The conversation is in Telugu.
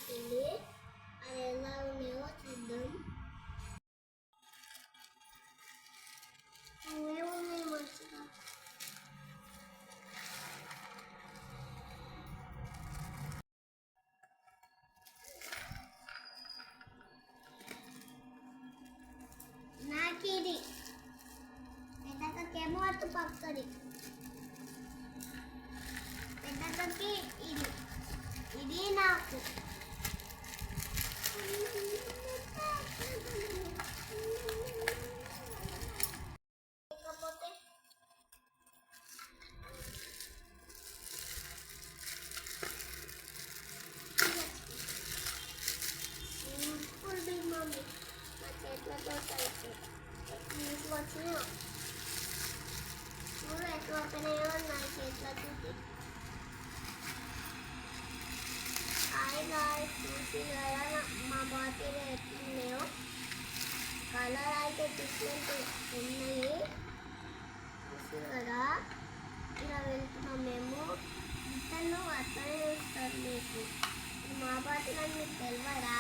వచ్చింది. అది ఎలా ఉన్నాయో చూద్దాం. ఏమున్నాయి మంచిగా? నాకు ఇది పెద్దకేమో అటు పక్కది, పెద్దకి ఇది ఇది నాకు. లేకపోతే సింపుల్ బిగ్ మమ్మీ నా చేతులతో కలిసి తీసుకొచ్చినా చూడు ఎట్లా అవుతున్నాయో నా చేతిలో చూసి. హాయ్ గాయ్స్, చూసి కదా మా బాటిల్ ఎట్లున్నాయో. కలర్ అయితే డిఫరెంట్ ఉన్నాయి చూసి కదా. ఇలా వెళ్తున్నాం మేము. ఇతను అట్లనే చూస్తారు మీకు. మా బాటిల్ అని మీకు తెలియదా?